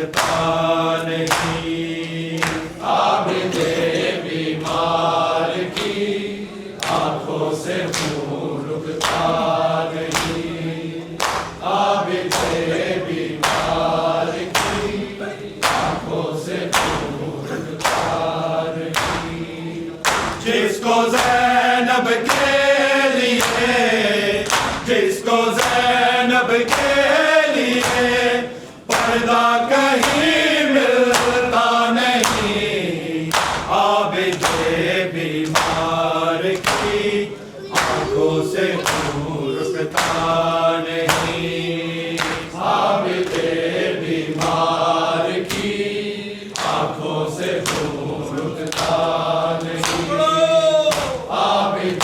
रुकता नहीं। आबिद बीमार की आंखों से खून रुकता नहीं। आबिद बीमार की आंखों से खून रुकता नहीं। जिसको ज़ैनब के लिए, जिसको ज़ैनब के लिए पर्दा कहीं मिलता नहीं। आबिद बीमार की आंखों से खून रुकता नहीं। आबिद बीमार की आंखों से खून रुकता नहीं। आबिद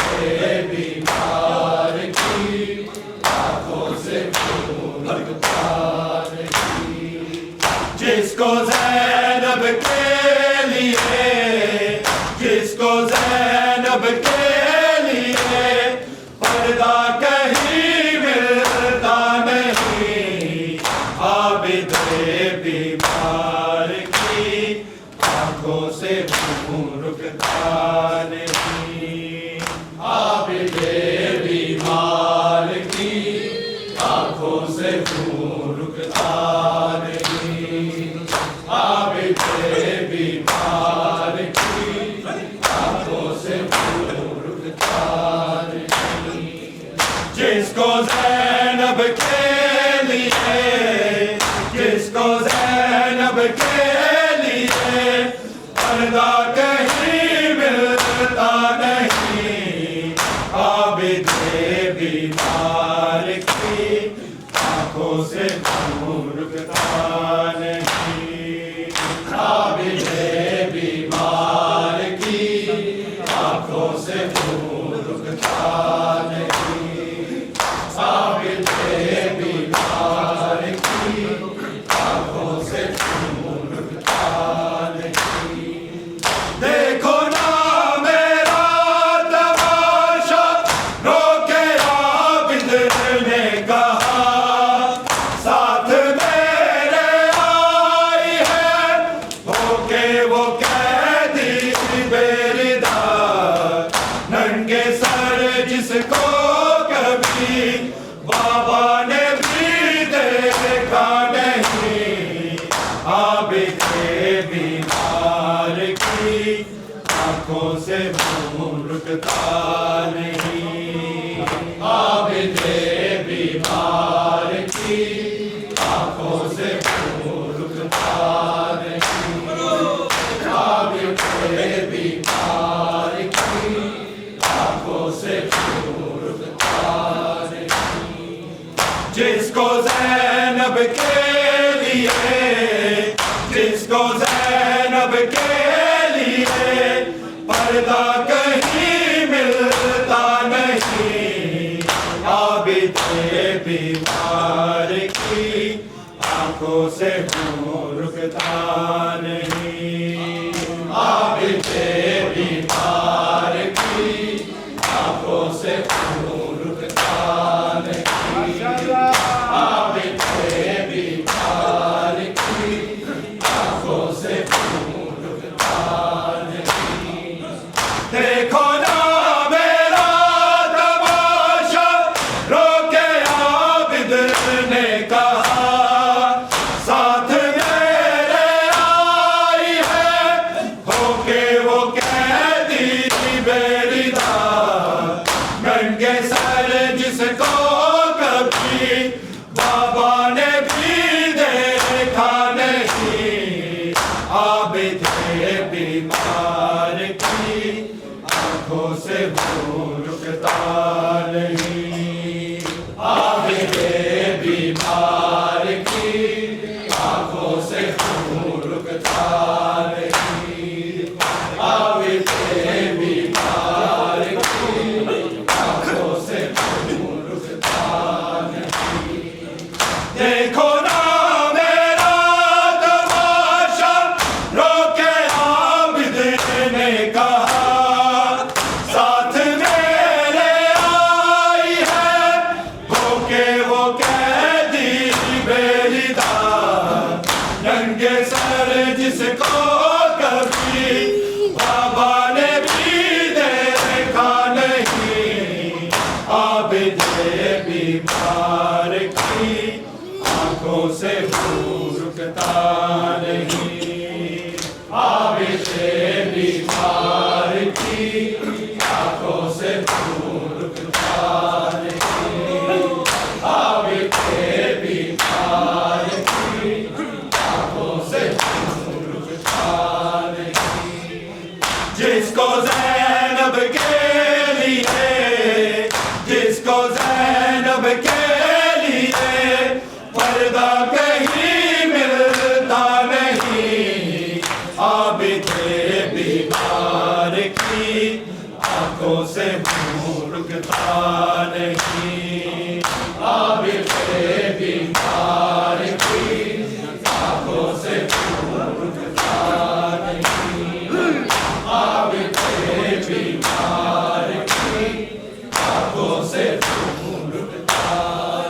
बीमार की आंखों से खून रुकता नहीं। जिसको ज़ैनब के लिए, जिसको ज़ैनब के लिए पर्दा कहीं मिलता नहीं। आबिद बीमार की आंखों से खून रुकता नहीं। आबिद बीमार की आंखों से खून रुकता नहीं। आबिद बीमार की आंखों से खून रुकता नहीं। जिसको ज़ैनब के लिए, जिसको ज़ैनब के लिए पर्दा कहीं मिलता नहीं। आबिद बीमार की आंखों से खून रुकता नहीं। आबिद बीमार की आंखों से खून रुकता नहीं। आबिद बीमार की आंखों से खून रुकता नहीं। देखो ना मेरा तमाशा, रोके आबिद ने कहा, साथ मेरे आई है होके वो कैदी बेरिदा। नंगे सर जिसको कभी बाबा ने भी देखा नहीं। आबिद बीमार की आंखों से खून रुकता नहीं। आबिद बीमार की आंखों से खून रुकता नहीं। आबिद बीमार की आंखों से खून रुकता नहीं। जिसको ज़ैनब के लिए, जिसको ज़ैनब के लिए पर्दा कहीं मिलता नहीं। आबिद बीमार की आंखों से खून रुकता नहीं। आबिद बीमार की आंखों से खून रुकता नहीं। आबिद बीमार की आंखों से खून रुकता नहीं। देखो ना मेरा तमाशा, रोके आबिद ने कहा, साथ मेरे आई है होके वो कैदी बेरिदा। नंगे सर जिसको कभी बाबा ने भी देखा नहीं। आबिद बीमार की आंखों से खून रुकता नहीं। आबिद बीमार की आंखों से खून रुकता नहीं। आबिद बीमार की आंखों से खून रुकता नहीं। देखो ना मेरा तमाशा, रोके आबिद ने कहा, साथ मेरे आई से रुकता नहीं। आबिदे बीमार की आंखों से रुकता नहीं। आबिदे बीमार की आंखों से रुकता नहीं। जिसको ज़ैनब के लिए, जिसको ज़ैनब के लिए पर्दा कहीं मिलता नहीं। आबिदे बीमार की आंखों से रुकता नहीं। आबिदे बीमार की आंखों से रुकता नहीं। आबिदे बीमार की आंखों से रुकता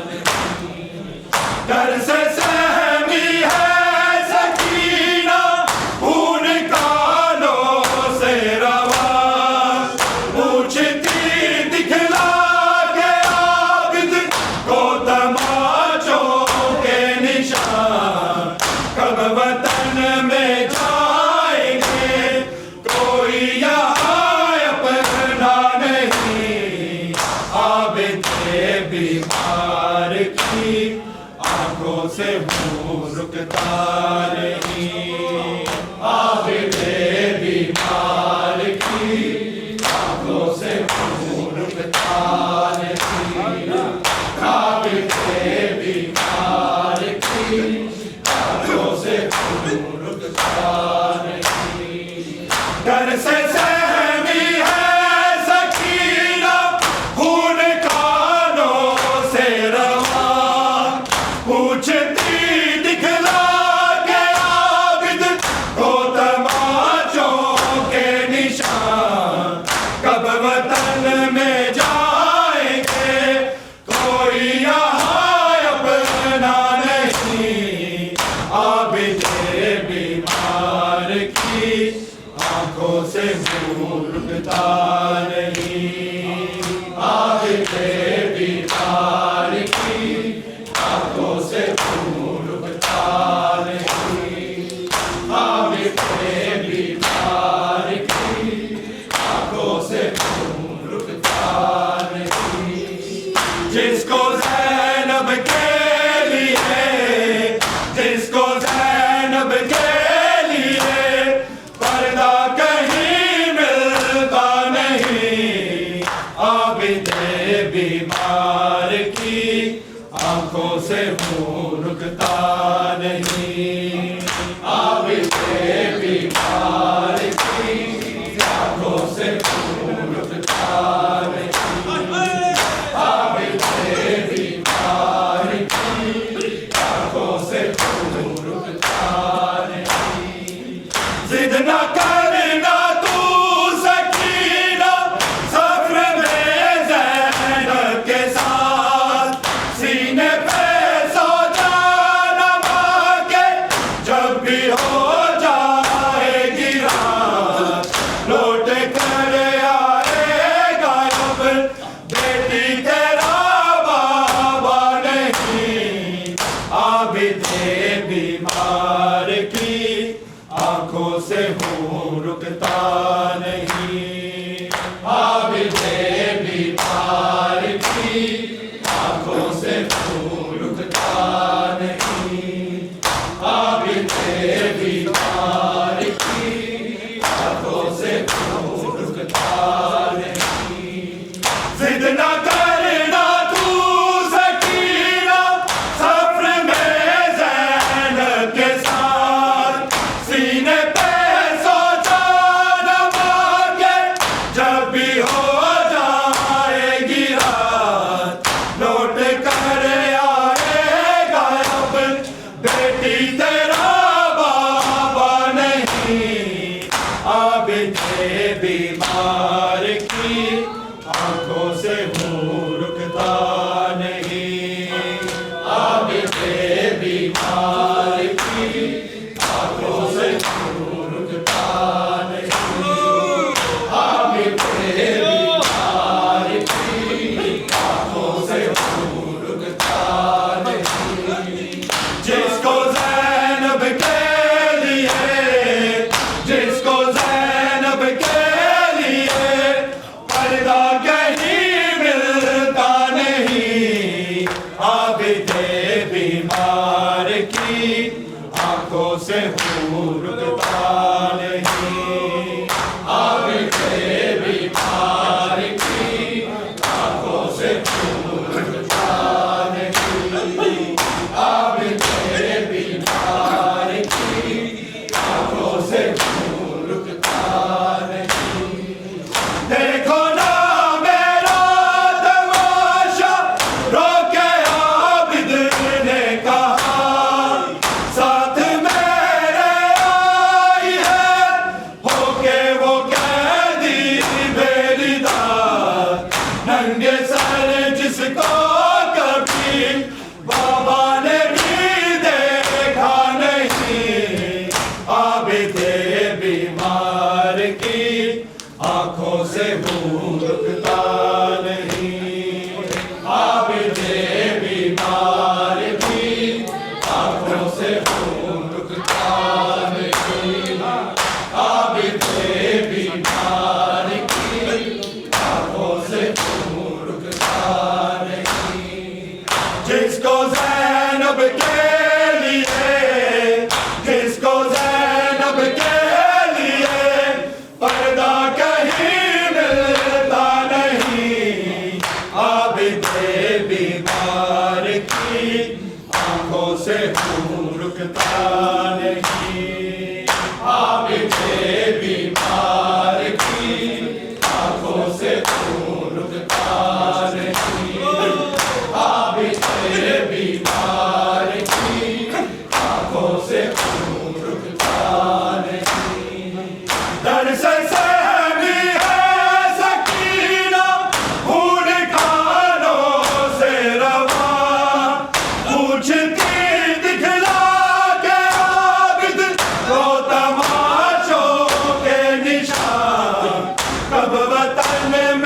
नहीं। डर से सहमी है सकीना, खून कानों से रवा। पूछती दिखला के आबिद को तमाचों के निशान। कब वतन में जाएंगे कोई यहाँ अपना नहीं। आबिदे बीमार की आंखों से रुकता नहीं। आबिदे बीमार की आंखों से रुकता नहीं। आबिदे बीमार की आंखों से रुकता नहीं। डर से सहमी है सकीना, खून कानों से रवा। पूछती दिखला के आबिद को तमाचों के निशान। कब वतन में जाएंगे कोई यहाँ अपना नहीं। आबिदे बीमार की आंखों से रुकता नहीं। आबिदे बीमार की आंखों से रुकता नहीं। आबिदे बीमार की आंखों से रुकता नहीं। जिसको ज़ैनब के लिए, जिसको ज़ैनब के लिए पर्दा कहीं मिलता नहीं। आबिदे बीमार की आंखों से रुकता नहीं। आबिदे बीमार की आंखों से रुकता नहीं। आबिदे बीमार की आंखों से रुकता नहीं। जिद न करना तू सकीना, सफ़र में ज़ैनब के साथ। सीने पे सो जाना माँ के जब भी हो जाएगी रात। लौट कर आएगा अब बेटी तेरा बाबा नहीं। आबिदे बीमार की आंखों से रुकता नहीं। आबिदे बीमार की आंखों से रुकता नहीं। आबिदे बीमार की आंखों से रुकता नहीं। जिद न करना तू सकीना, सफ़र में ज़ैनब के साथ। सीने पे सो जाना माँ के जब भी हो जाएगी रात। लौट कर आएगा अब बेटी तेरा बाबा नहीं। आबिदे बीमार की आंखों से रुकता नहीं। आबिदे बीमार की आंखों से रुकता नहीं। आबिदे बीमार की आंखों से रुकता नहीं। जिस हूँ रुकता नहीं, आबिदे बीमार की आंखों से हूँ रुकता नहीं, आबिदे बीमार की आंखों से हूँ रुकता नहीं। जिसको ज़ैनब के लिए, जिसको ज़ैनब के लिए पर्दा कहीं मिलता नहीं, आबिदे बीमार की आंखों से हूँ रुकता नहीं, आबिदे बीमार की आंखों से हूँ रुकता नहीं, आबिदे बीमार की आंखों से हूँ रुकता नहीं। दर से सहमी है सकीना, खून खानों से रवा, पूछती दिखला के आबिद को तमाशों के निशान, कब वतन में